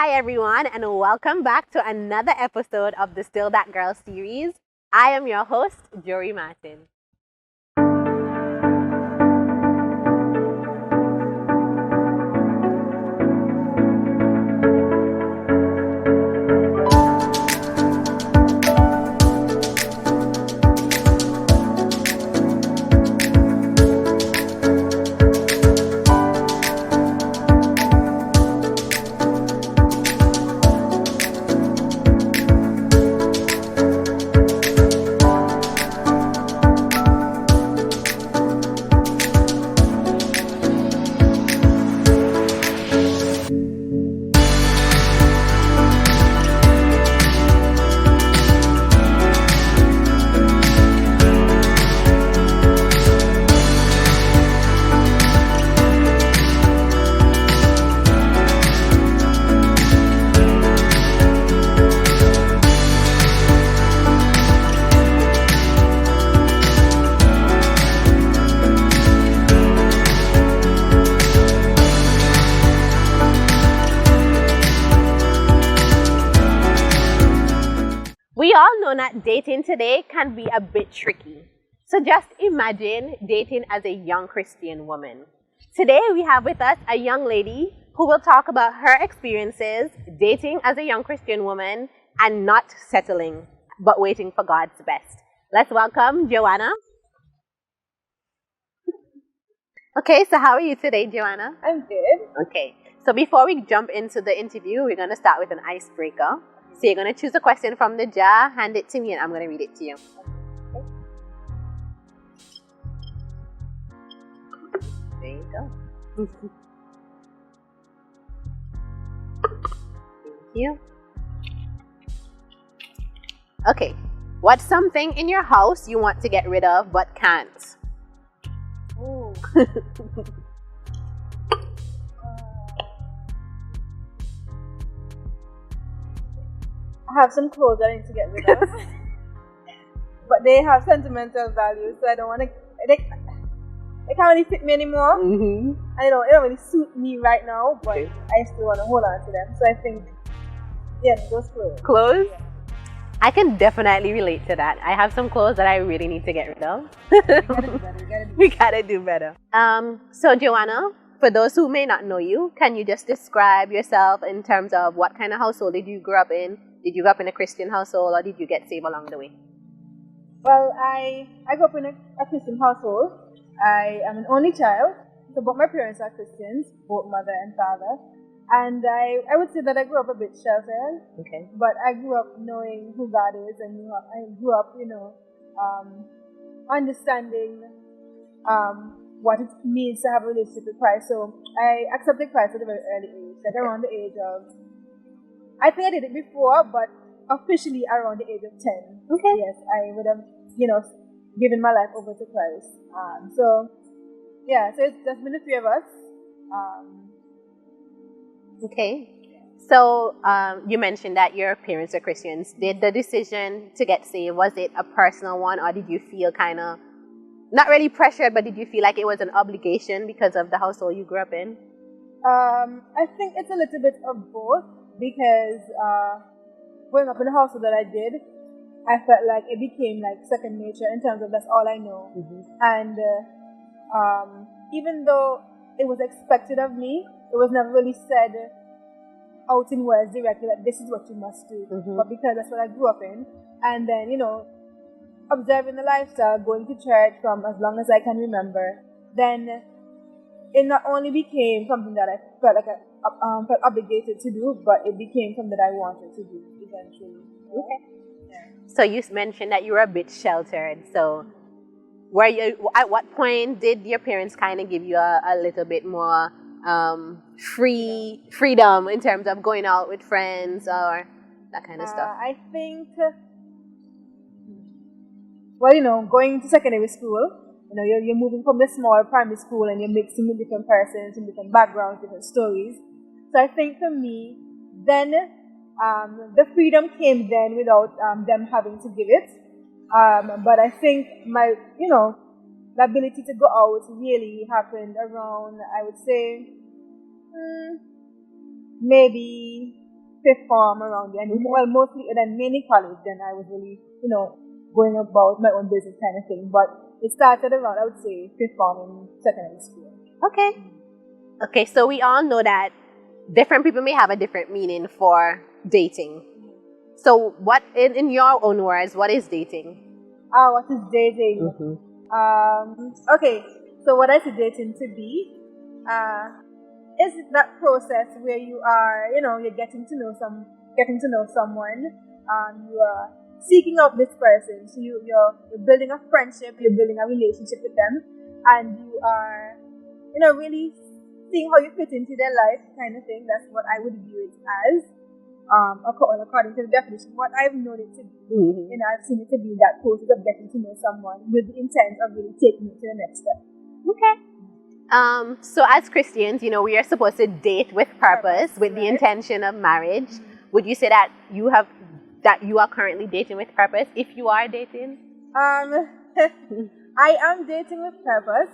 Hi everyone, and welcome back to another episode of the Still That Girl series. I am your host, Jory Martin. We all know that dating today can be a bit tricky. So just imagine dating as a young Christian woman. Today we have with us a young lady who will talk about her experiences dating as a young Christian woman and not settling, but waiting for God's best. Let's welcome Joanna. Okay, so how are you today, Joanna? I'm good. Okay, so before we jump into the interview, we're going to start with an icebreaker. So you're going to choose a question from the jar, hand it to me, and I'm going to read it to you. There you go. Thank you. Okay, what's something in your house you want to get rid of but can't? Oh. I have some clothes I need to get rid of, but they have sentimental value, so I don't want to. They can't really fit me anymore, Mm-hmm. and it don't really suit me right now. But Okay. I still want to hold on to them. So I think, yeah, those clothes. Clothes? I can definitely relate to that. I have some clothes that I really need to get rid of. You gotta do better. We gotta do better. So Joanna, for those who may not know you, can you just describe yourself in terms of what kind of household did you grow up in? Did you grow up in a Christian household, or did you get saved along the way? Well, I grew up in a Christian household. I am an only child, so both my parents are Christians, both mother and father. And I would say that I grew up a bit sheltered, Okay. but I grew up knowing who God is, and I grew up, understanding what it means to have a relationship with Christ. So I accepted Christ at a very early age, like around the age of, I think I did it before, but officially around the age of 10. Okay. Yes, I would have, given my life over to Christ. So it's just been the three of us. Okay. So you mentioned that your parents are Christians. Did the decision to get saved, was it a personal one, or did you feel kind of, not really pressured, but did you feel like it was an obligation because of the household you grew up in? I think it's a little bit of both, because growing up in the household that I did, I felt like it became like second nature in terms of that's all I know. Mm-hmm. And even though it was expected of me, it was never really said out in words directly that this is what you must do. Mm-hmm. But because that's what I grew up in, and then observing the lifestyle, going to church from as long as I can remember, then it not only became something that I felt like I felt obligated to do, but it became something that I wanted to do eventually. Okay. So you mentioned that you were a bit sheltered. So at what point did your parents kind of give you a little bit more freedom in terms of going out with friends or that kind of stuff? I think, going to secondary school, you're moving from the small primary school and you're mixing with different persons and different backgrounds, different stories. So I think for me, then the freedom came then without them having to give it. But I think the ability to go out really happened around, I would say, maybe fifth form around there, and well, mostly, and then mainly college. Then I was really, going about my own business kind of thing. But it started around, I would say, fifth form in secondary school. Okay. Okay, so we all know that different people may have a different meaning for dating. So what, in your own words, what is dating? What is dating? Okay, so what I see dating to be is that process where you are, you're getting to know someone. You are seeking out this person. So you're building a friendship, you're building a relationship with them, and you are, really seeing how you fit into their life, kind of thing. That's what I would view it as. According to the definition, what I've known it to be, I've seen it to be that process of getting to know someone with the intent of really taking it to the next step. Okay. So as Christians, we are supposed to date with purpose, with the intention of marriage. Would you say that you are currently dating with purpose? If you are dating, I am dating with purpose.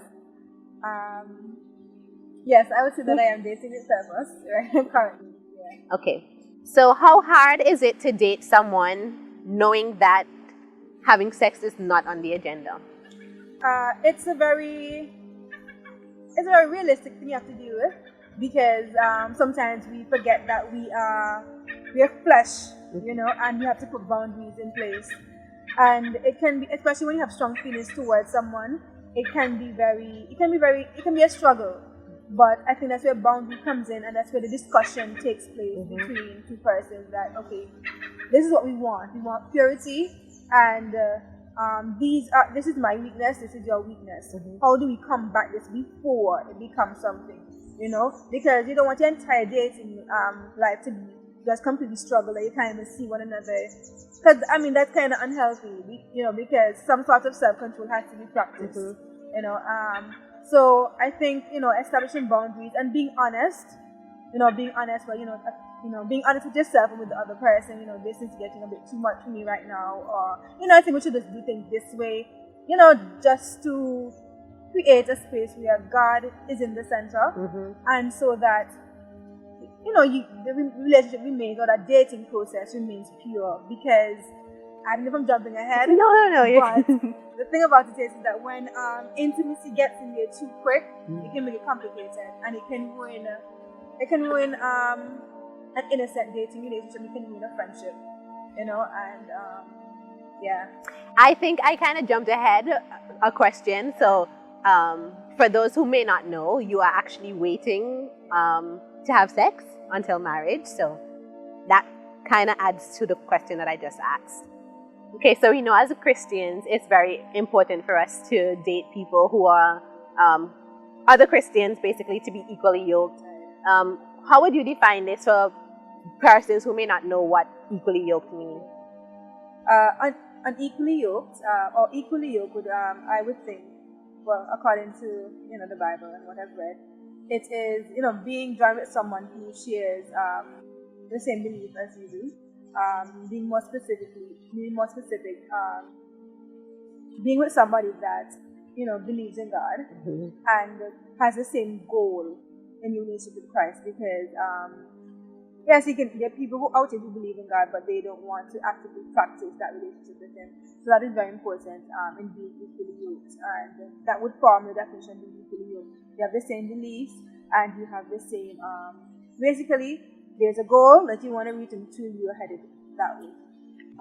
Yes, I would say that I am dating with purpose right currently. Yeah. Okay. So how hard is it to date someone knowing that having sex is not on the agenda? It's a very realistic thing you have to deal with, because sometimes we forget that we are flesh, and you have to put boundaries in place. And it can be, especially when you have strong feelings towards someone, it can be a struggle. But I think that's where boundary comes in, and that's where the discussion takes place between two persons. That, okay, this is what we want. We want purity, and this is my weakness. This is your weakness. How do we combat this before it becomes something? Because you don't want your entire dating life to be just completely struggle. That you can't even see one another. Because that's kind of unhealthy. Because some sort of self-control has to be practiced. So I think, establishing boundaries and being honest, being honest with yourself and with the other person, this is getting a bit too much for me right now, or, I think we should just do things this way, just to create a space where God is in the center, and so that, the relationship remains, or that dating process remains pure, because I don't know if I'm jumping ahead. No. But the thing about it is that when intimacy gets in there too quick, it can make it complicated, and it can ruin an innocent dating relationship. It can ruin a friendship, yeah. I think I kind of jumped ahead a question. So for those who may not know, you are actually waiting to have sex until marriage. So that kind of adds to the question that I just asked. Okay, so as Christians, it's very important for us to date people who are other Christians, basically, to be equally yoked. How would you define this for persons who may not know what equally yoked means? Unequally yoked, or equally yoked would, I would think, well, according to the Bible and what I've read, it is being joined with someone who shares the same belief as you do. Being more specific, being with somebody that believes in God and has the same goal in your relationship with Christ. Because yes, there are people who out there who believe in God, but they don't want to actively practice that relationship with Him. So that is very important in being equally yoked, and that would form the definition of being equally yoked. You have the same beliefs, and you have the same. Basically, there's a goal that you want to reach, until you are headed that way.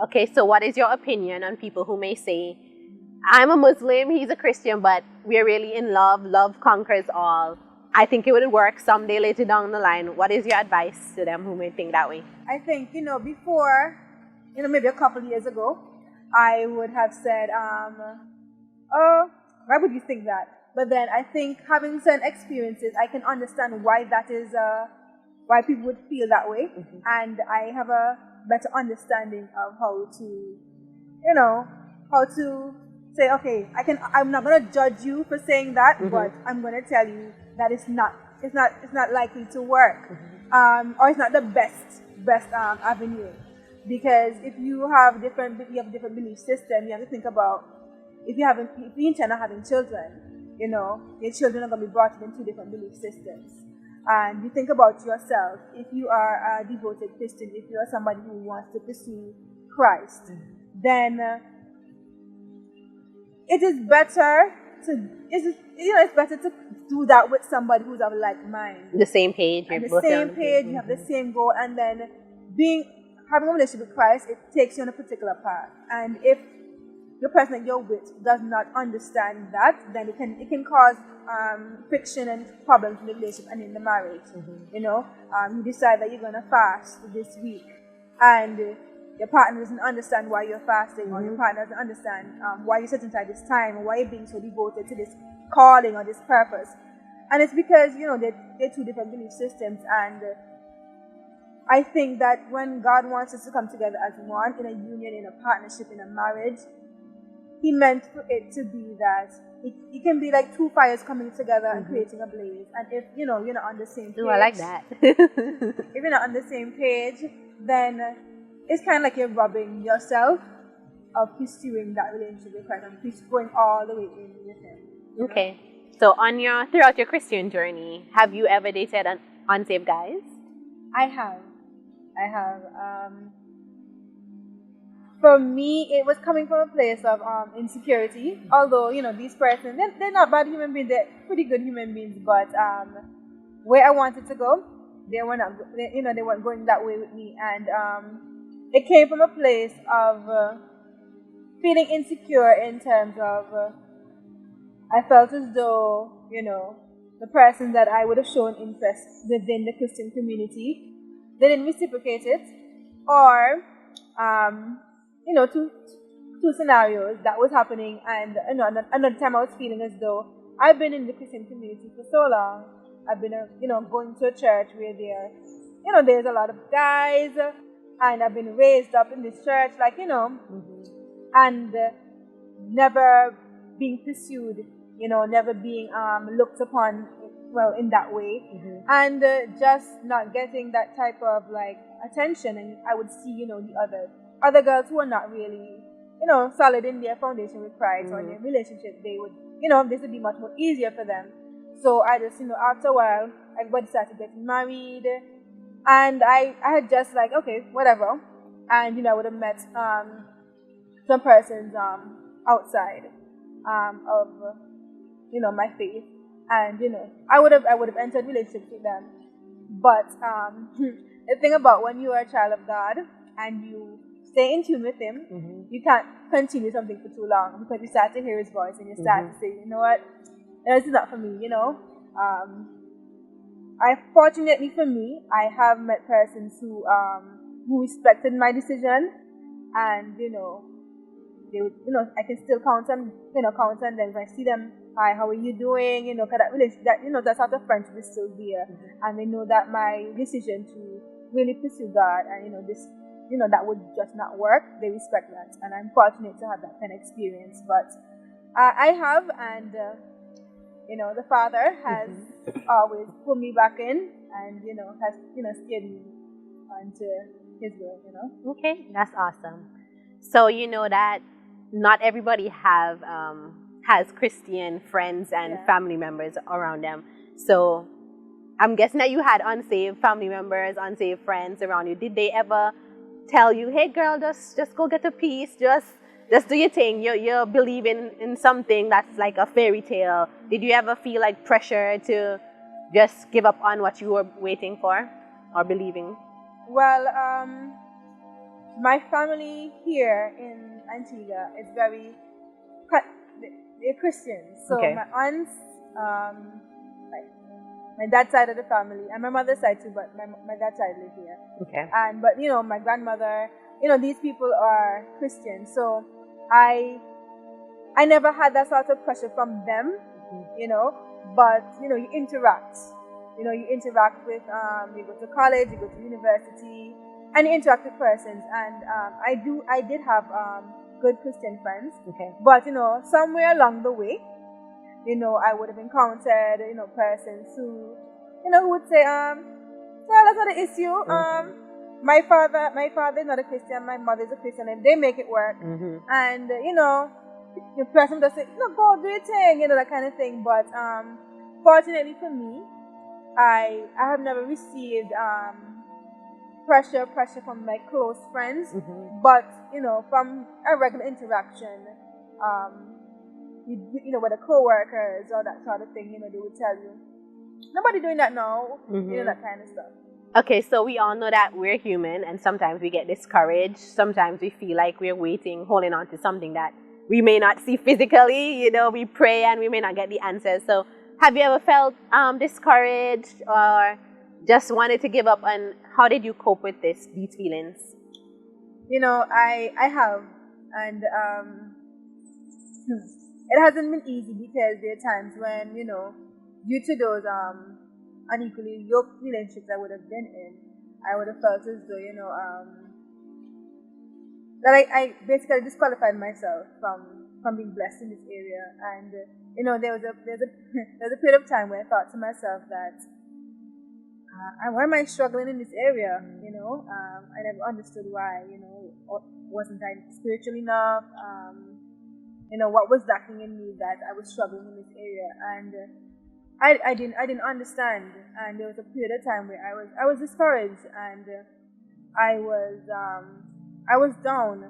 Okay, so what is your opinion on people who may say, I'm a Muslim, he's a Christian, but we're really in love, love conquers all. I think it would work someday later down the line. What is your advice to them who may think that way? I think, before, maybe a couple of years ago, I would have said, oh, why would you think that? But then I think, having certain experiences, I can understand why that is, why people would feel that way. And I have a better understanding of how to say, okay, I'm not going to judge you for saying that, but I'm going to tell you that it's not likely to work, or it's not the best avenue. Because if you have different belief system, you have to think about, if you intend on having children, your children are going to be brought up in two different belief systems. and you think about yourself, if you are a devoted Christian, if you are somebody who wants to pursue Christ, then it's better to do that with somebody who's of like mind. The same page. You're the same page, you have the same goal, and then having a relationship with Christ, it takes you on a particular path. And if the person that you're with does not understand that, then it can cause friction and problems in the relationship and in the marriage. You decide that you're going to fast this week, and your partner doesn't understand why you're fasting, or your partner doesn't understand why you're setting aside this time, or why you're being so devoted to this calling or this purpose. And it's because, they're two different belief systems. And I think that when God wants us to come together as one, in a union, in a partnership, in a marriage, He meant for it to be that it can be like two fires coming together and creating a blaze. And if, you're not on the same page. Oh, I like that. If you're not on the same page, then it's kind of like you're robbing yourself of pursuing that relationship with Christ and going all the way in with Him. Okay. So throughout your Christian journey, have you ever dated unsaved guys? I have. For me, it was coming from a place of insecurity. Although, these persons, they're not bad human beings. They're pretty good human beings. But where I wanted to go, they weren't going that way with me. And it came from a place of feeling insecure in terms of I felt as though, the person that I would have shown interest within the Christian community, they didn't reciprocate it, or, two scenarios that was happening. And another time I was feeling as though I've been in the Christian community for so long. I've been, going to a church where there's a lot of guys, and I've been raised up in this church, and never being pursued, never being looked upon in that way, and just not getting that type of attention. And I would see the other girls who are not really solid in their foundation with Christ or in their relationship. They would this would be much more easier for them. So I just after a while everybody started getting married, and I had just okay, whatever. And I would have met some persons outside of my faith, and I would have entered relationships with them. But the thing about when you are a child of God and you stay in tune with Him, you can't continue something for too long, because you start to hear His voice and you start to say, you know what, this is not for me. Fortunately for me, I have met persons who respected my decision, and they would, I can still count on them. If I see them, hi, how are you doing? Cause that relationship, that sort of friendship is still there, and they know that my decision to really pursue God, and this, that would just not work. They respect that, and I'm fortunate to have that kind of experience. But I have, and the Father has always pulled me back in, and has steered me onto His will. Okay, that's awesome. So that not everybody has Christian friends and family members around them. So I'm guessing that you had unsaved family members, unsaved friends around you. Did they ever tell you, hey girl, just go get a piece, just do your thing, you're believing in something that's like a fairy tale? Did you ever feel like pressure to just give up on what you were waiting for or believing? Well, my family here in Antigua is they're Christians. So my aunts, my dad's side of the family, and my mother's side too, but my dad's side live here. Okay. But my grandmother, these people are Christians. So I never had that sort of pressure from them, but you interact. You interact with you go to college, you go to university, and you interact with persons. And I did have good Christian friends. Okay. But somewhere along the way, I would have encountered persons who who would say well, that's not an issue. My father is not a Christian, my mother is a Christian, and they make it work. And the person does say, go do your thing, that kind of thing. But fortunately for me, I have never received pressure from my close friends, but from a regular interaction, with the co-workers or that sort of thing, they would tell you, nobody doing that now, that kind of stuff. Okay, so we all know that we're human and sometimes we get discouraged. Sometimes we feel like we're waiting, holding on to something that we may not see physically. We pray and we may not get the answers. So have you ever felt discouraged or just wanted to give up? And how did you cope with these feelings? I have. And it hasn't been easy because there are times when, due to those unequally yoked relationships I would have been in, I would have felt as though, that I basically disqualified myself from being blessed in this area. And there's a period of time where I thought to myself that why am I struggling in this area? I never understood why. Wasn't I spiritual enough? What was lacking in me that I was struggling in this area? And I didn't understand. And there was a period of time where I was discouraged and I was down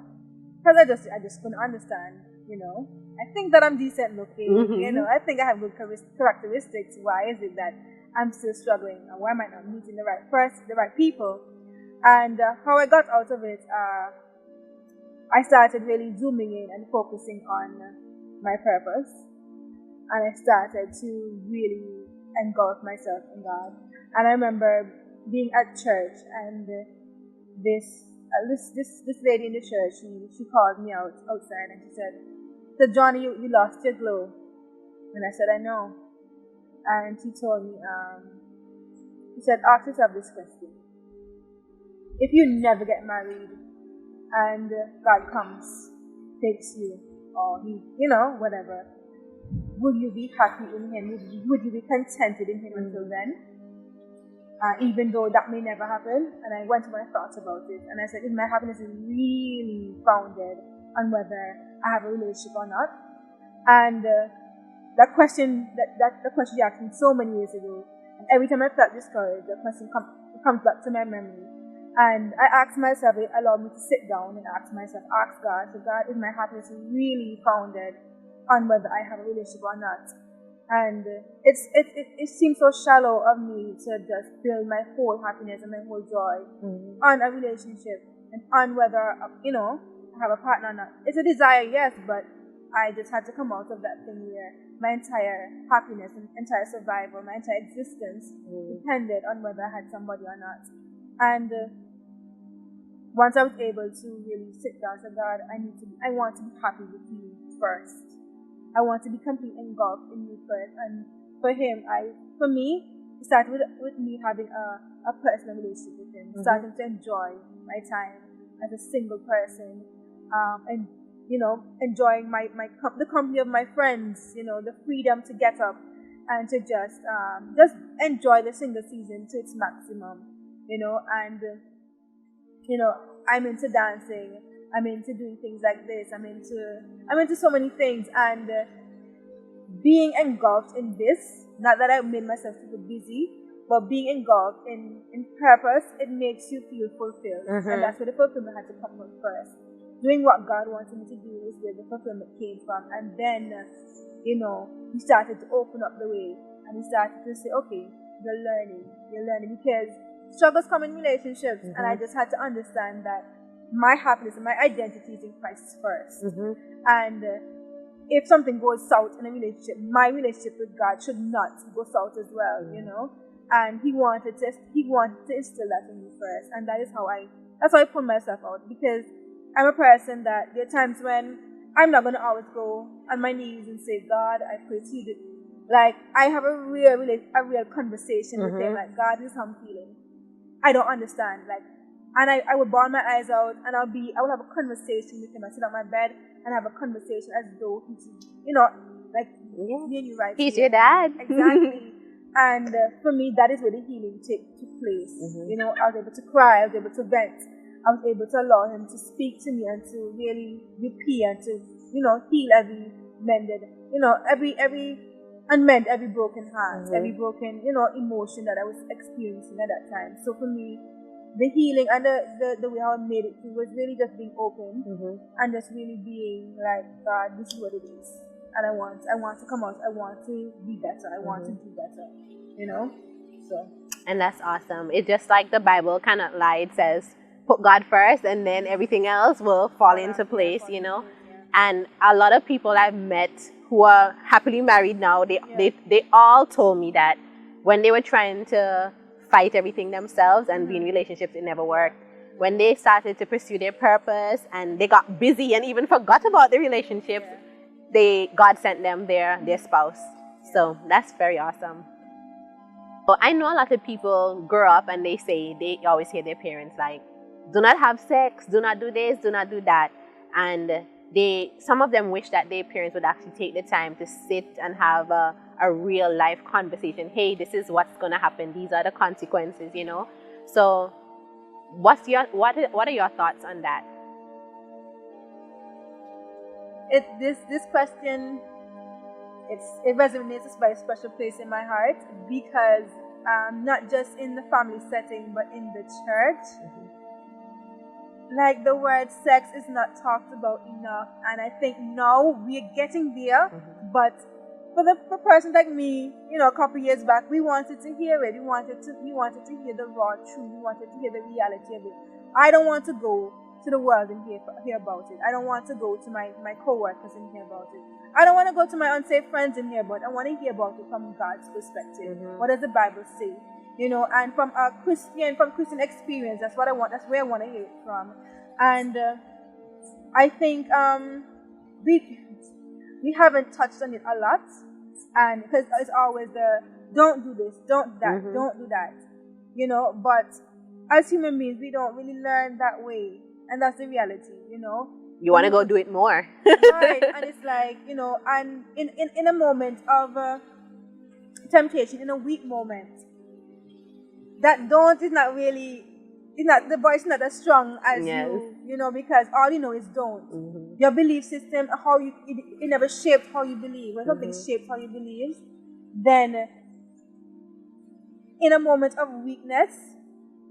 because I just couldn't understand. I think that I'm decent looking. I think I have good characteristics. Why is it that I'm still struggling? And why am I not meeting the right person, the right people? And how I got out of it, I started really zooming in and focusing on my purpose. And I started to really engulf myself in God. And I remember being at church and this lady in the church, she called me outside and she said, "So Johnny, you lost your glow." And I said, "I know." And she told me, she said, "Ask yourself this question. If you never get married and God comes, takes you, or he, whatever, would you be happy in him? Would you be contented in him until then? Even though that may never happen?" And I went to my thoughts about it, and I said, if my happiness is really founded on whether I have a relationship or not, and that question you asked me so many years ago, and every time I felt discouraged, the question comes back to my memory. And I asked myself, it allowed me to sit down and ask God, so God, is my happiness really founded on whether I have a relationship or not? And it seems so shallow of me to just build my whole happiness and my whole joy on a relationship and on whether, I have a partner or not. It's a desire, yes, but I just had to come out of that thing where my entire happiness and entire survival, my entire existence depended on whether I had somebody or not. And once I was able to really sit down and say, God, I want to be happy with you first. I want to be completely engulfed in you first. And for me, it started with me having a personal relationship with him, starting to enjoy my time as a single person, and enjoying the company of my friends, the freedom to get up and to just enjoy the single season to its maximum, and I'm into dancing, I'm into doing things like this, I'm into so many things, and being engulfed in this, not that I made myself super busy, but being engulfed in purpose, it makes you feel fulfilled, and that's where the fulfillment had to come from first. Doing what God wanted me to do is where the fulfillment came from, and then He started to open up the way, and He started to say, okay, you're learning, because struggles come in relationships, and I just had to understand that my happiness and my identity is in Christ first. And if something goes south in a relationship, my relationship with God should not go south as well, And He wanted to instill that in me first, and that's how I put myself out, because I'm a person that there are times when I'm not going to always go on my knees and say, God, I pray to you. Like, I have a real conversation with Him. Like, God, this is how I'm feeling. I don't understand. Like, and I would bawl my eyes out, and I would have a conversation with Him. I sit on my bed and have a conversation as though He's, like, me and you right He's here. your dad. Exactly. And for me, that is where the healing took place. I was able to cry, I was able to vent. I was able to allow Him to speak to me and to really repair and to, heal every mended, every and mend every broken heart, every broken, emotion that I was experiencing at that time. So for me, the healing and the way how I made it through was really just being open and just really being like, God, this is what it is. And I want to come out. I want to be better. I want to do better. So. And that's awesome. It's just like the Bible kind of lied, says, put God first and then everything else will fall into place, And a lot of people I've met who are happily married now, they all told me that when they were trying to fight everything themselves and be in relationships, it never worked. When they started to pursue their purpose and they got busy and even forgot about the relationships, God sent them their spouse. So that's very awesome. But I know a lot of people grow up and they always hear their parents like, do not have sex, do not do this, do not do that. And some of them wish that their parents would actually take the time to sit and have a real life conversation. Hey, this is what's going to happen. These are the consequences, So what are your thoughts on that? This question, it resonates by a special place in my heart because not just in the family setting but in the church. Like the word sex is not talked about enough, and I think now we're getting there. But for persons like me, a couple years back, we wanted to hear it. We wanted to hear the raw truth. We wanted to hear the reality of it. I don't want to go to the world and hear about it. I don't want to go to my co-workers and hear about it. I don't want to go to my unsafe friends and hear about it. I want to hear about it from God's perspective. What does the Bible say? And from Christian experience, that's what I want. That's where I want to hear it from. And I think we haven't touched on it a lot, and because it's always the don't do this, don't that, don't do that, But as human beings, we don't really learn that way, and that's the reality, You want to go do it more, right? And it's like and in a moment of temptation, in a weak moment. That don't is not really, the voice not as strong as you, because all you know is don't. Your belief system, it never shaped how you believe. When something shapes how you believe, then in a moment of weakness,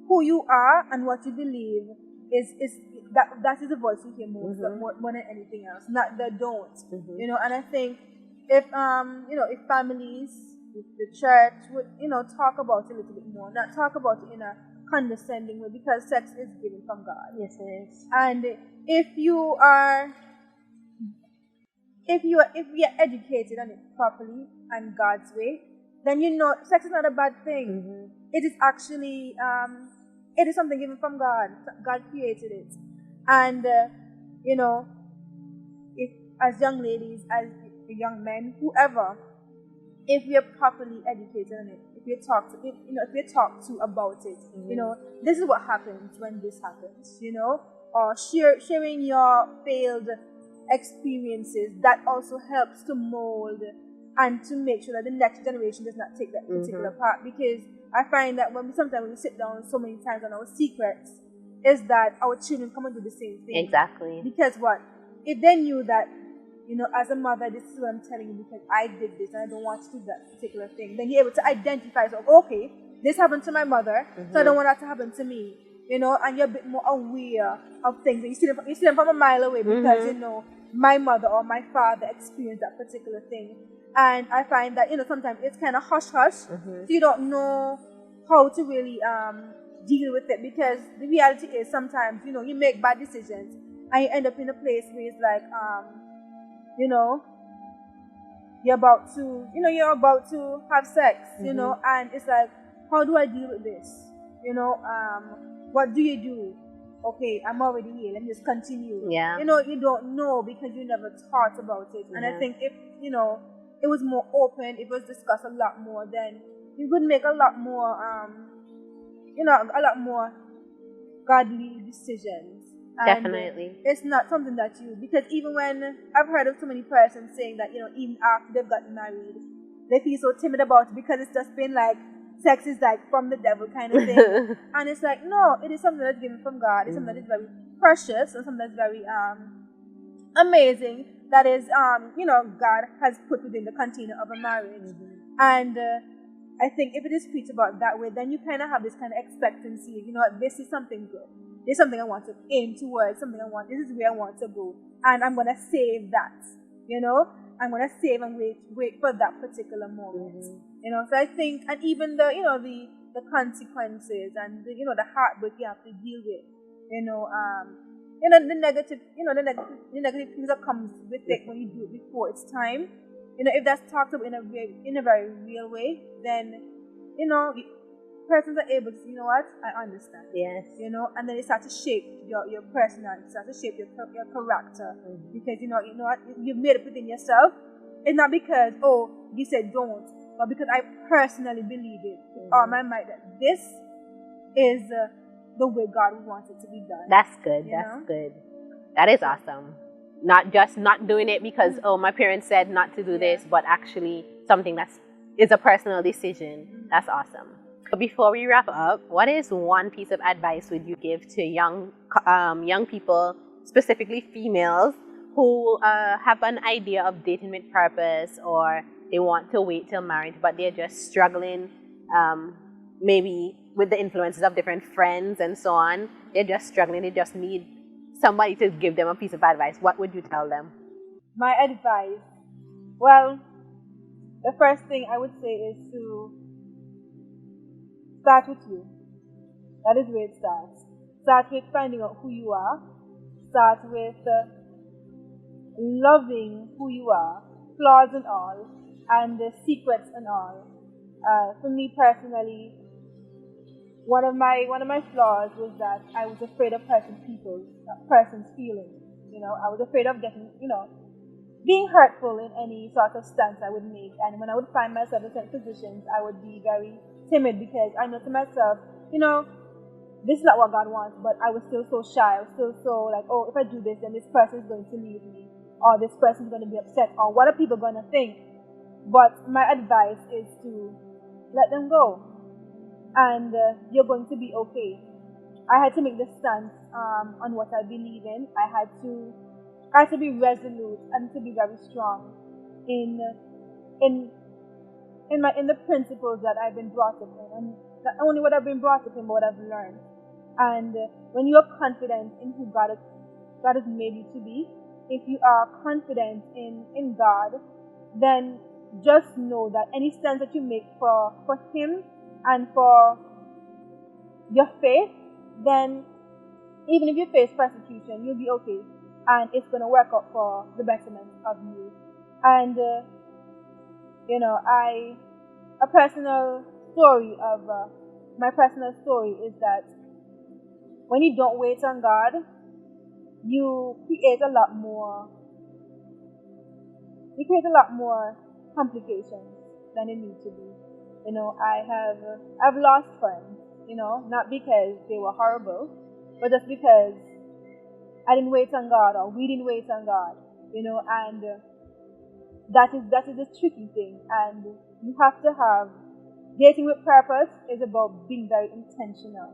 who you are and what you believe is that is the voice you hear most, more than anything else, not the don't. And I think if families, the church would, talk about it a little bit more, not talk about it in a condescending way, because sex is given from God. Yes, it is. And if we are educated on it properly and God's way, then sex is not a bad thing. It is actually it is something given from God. God created it, and if as young ladies, as young men, whoever. If we are properly educated on it, if we talk to about it, this is what happens when this happens, or sharing your failed experiences, that also helps to mold and to make sure that the next generation does not take that particular part. Because I find that sometimes when we sit down so many times on our secrets, is that our children come and do the same thing. Exactly. Because if they knew that, as a mother, this is what I'm telling you because I did this and I don't want to do that particular thing, then you're able to identify, so, okay, this happened to my mother, so I don't want that to happen to me, and you're a bit more aware of things. And you see them from a mile away because, my mother or my father experienced that particular thing. And I find that, sometimes it's kind of hush-hush, so you don't know how to really deal with it, because the reality is sometimes, you make bad decisions and you end up in a place where it's like, you're about to have sex, and it's like, how do I deal with this? What do you do? Okay, I'm already here, let me just continue. Yeah. You don't know because you never thought about it. And I think if, it was more open, it was discussed a lot more, then you would make a lot more, a lot more godly decisions. And definitely. It's not something that because even when I've heard of so many persons saying that, even after they've gotten married, they feel so timid about it because it's just been like, sex is like from the devil kind of thing. And it's like, no, it is something that's given from God. It's something that is very precious and something that's very amazing that is, God has put within the container of a marriage. And I think if it is preached about that way, then you kind of have this kind of expectancy. This is something good. This is something I want to aim towards. This is where I want to go, and I'm gonna save that. I'm gonna save and wait for that particular moment. So I think, and even the consequences and the heartbreak you have to deal with. The negative things that comes with it when you do it before it's time. If that's talked about in a very real way, then persons are able to say, I understand. Yes. And then it starts to shape your personality, starts to shape your character, because you've made it within yourself. It's not because you said don't, but because I personally believe it with all my might that this is the way God wants it to be done. That's good. That's good. That is awesome. Not just not doing it because my parents said not to do this, but actually something is a personal decision. That's awesome. So before we wrap up, what is one piece of advice would you give to young people, specifically females, who have an idea of dating with purpose, or they want to wait till marriage, but they're just struggling, maybe with the influences of different friends and so on. They're just struggling. They just need somebody to give them a piece of advice. What would you tell them? My advice? Well, the first thing I would say is to start with you. That is where it starts. Start with finding out who you are. Start with loving who you are, flaws and all, and the secrets and all. For me personally, one of my flaws was that I was afraid of hurting person's feelings. I was afraid of getting, being hurtful in any sort of stance I would make. And when I would find myself in certain positions, I would be very timid because I know to myself, this is not what God wants, but I was still so shy. I was still so like, if I do this, then this person is going to leave me, or this person is going to be upset, or what are people going to think? But my advice is to let them go, and you're going to be okay. I had to make the stance on what I believe in. I had to be resolute and to be very strong in the principles that I've been brought up in, and not only what I've been brought up in, but what I've learned. And when you are confident in who God has made you to be, if you are confident in God, then just know that any stance that you make for Him and for your faith, then even if you face persecution, you'll be okay, and it's going to work out for the betterment of you. And my personal story is that when you don't wait on God, you create a lot more complications than it needs to be. I've lost friends, not because they were horrible, but just because I didn't wait on God, or we didn't wait on God, and that is a tricky thing. And you have to have, dating with purpose is about being very intentional.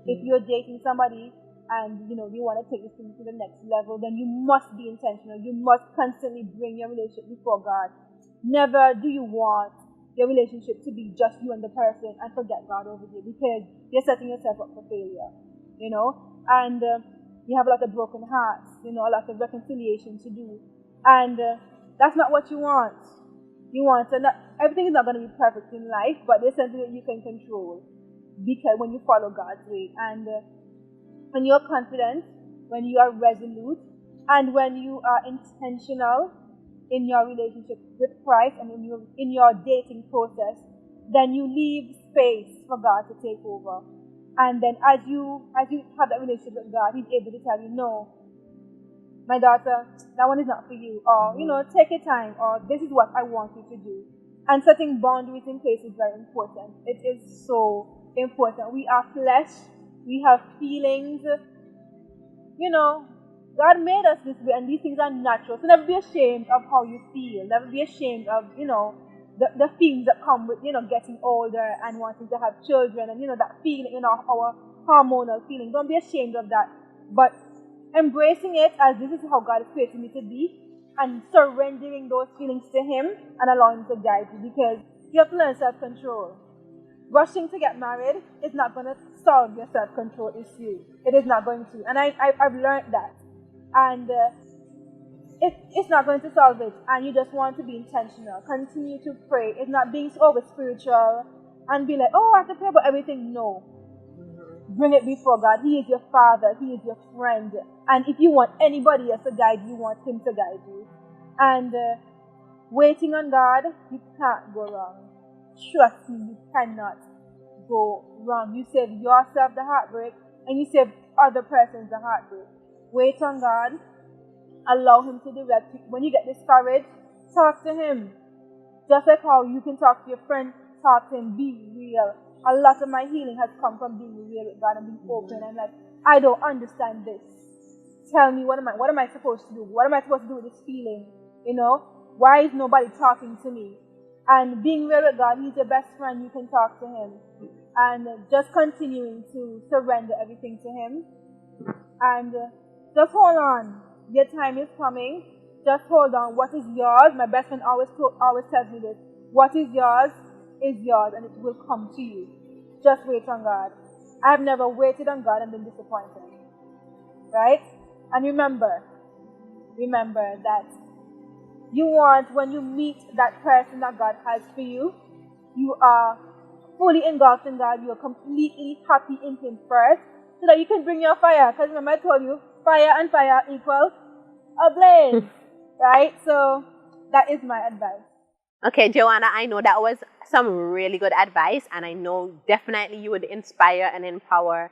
If you're dating somebody and you want to take this thing to the next level, then you must be intentional. You must constantly bring your relationship before God. Never do you want your relationship to be just you and the person and forget God over there, because you're setting yourself up for failure. And you have a lot of broken hearts, a lot of reconciliation to do, and that's not what you want. You want everything is not going to be perfect in life, but there's something that you can control, because when you follow God's way, and when you're confident, when you are resolute, and when you are intentional in your relationship with Christ and in your dating process, then you leave space for God to take over. And then as you have that relationship with God, He's able to tell you, no, my daughter, that one is not for you, or take your time, or this is what I want you to do. And setting boundaries in place is very important. It is so important. We are flesh, we have feelings, God made us this way, and these things are natural. So never be ashamed of how you feel. Never be ashamed of, the feelings that come with, getting older and wanting to have children, and, that feeling, our hormonal feeling. Don't be ashamed of that. But embracing it as this is how God has created me to be, and surrendering those feelings to Him and allowing Him to guide you, because you have to learn self-control. Rushing to get married is not going to solve your self-control issue. It is not going to. And I've learned that. And it's not going to solve it. And you just want to be intentional. Continue to pray. It's not being over spiritual and be like, oh, I have to pray about everything. No. Bring it before God. He is your Father. He is your friend. And if you want anybody else to guide you, want Him to guide you. And waiting on God, you can't go wrong. Trust me, you cannot go wrong. You save yourself the heartbreak, and you save other persons the heartbreak. Wait on God. Allow Him to direct you. When you get discouraged, talk to Him. Just like how you can talk to your friend, talk to Him. Be real. A lot of my healing has come from being real with God and being open. I'm like, I don't understand this. Tell me, what am I supposed to do? What am I supposed to do with this feeling? You know? Why is nobody talking to me? And being real with God, He's your best friend. You can talk to Him. And just continuing to surrender everything to Him. And just hold on. Your time is coming. Just hold on. What is yours? My best friend always tells me this. What is yours, and it will come to you. Just wait on God. I have never waited on God and been disappointed. Right? And remember that you want, when you meet that person that God has for you, you are fully engulfed in God. You are completely happy in Him first, so that you can bring your fire. Because remember I told you, fire and fire equals a blaze. Right? So that is my advice. Okay, Joanna, I know that was some really good advice, and I know definitely you would inspire and empower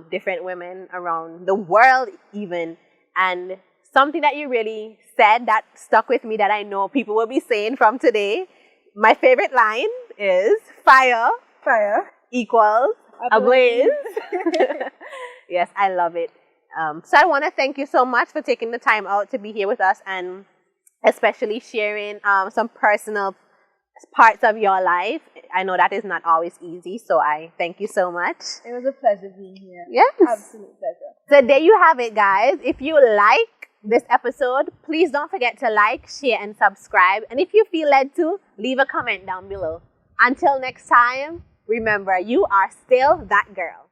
different women around the world even. And something that you really said that stuck with me that I know people will be saying from today, my favorite line is fire equals a blaze. Yes, I love it. So I want to thank you so much for taking the time out to be here with us, and especially sharing some personal parts of your life. I know that is not always easy, so I thank you so much. It was a pleasure being here. Yes. Absolute pleasure. So there you have it, guys. If you like this episode, please don't forget to like, share, and subscribe. And if you feel led to, leave a comment down below. Until next time, remember, you are still that girl.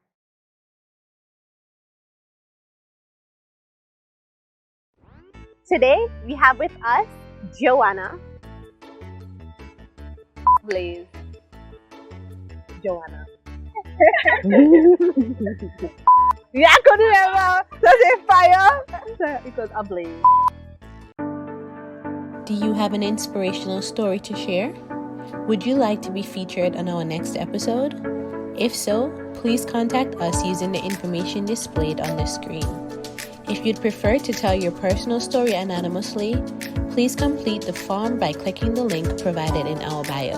Today, we have with us Joanna. Blaze. Joanna. Yeah, I couldn't remember. Does it fire? It was a blaze. Do you have an inspirational story to share? Would you like to be featured on our next episode? If so, please contact us using the information displayed on the screen. If you'd prefer to tell your personal story anonymously, please complete the form by clicking the link provided in our bio.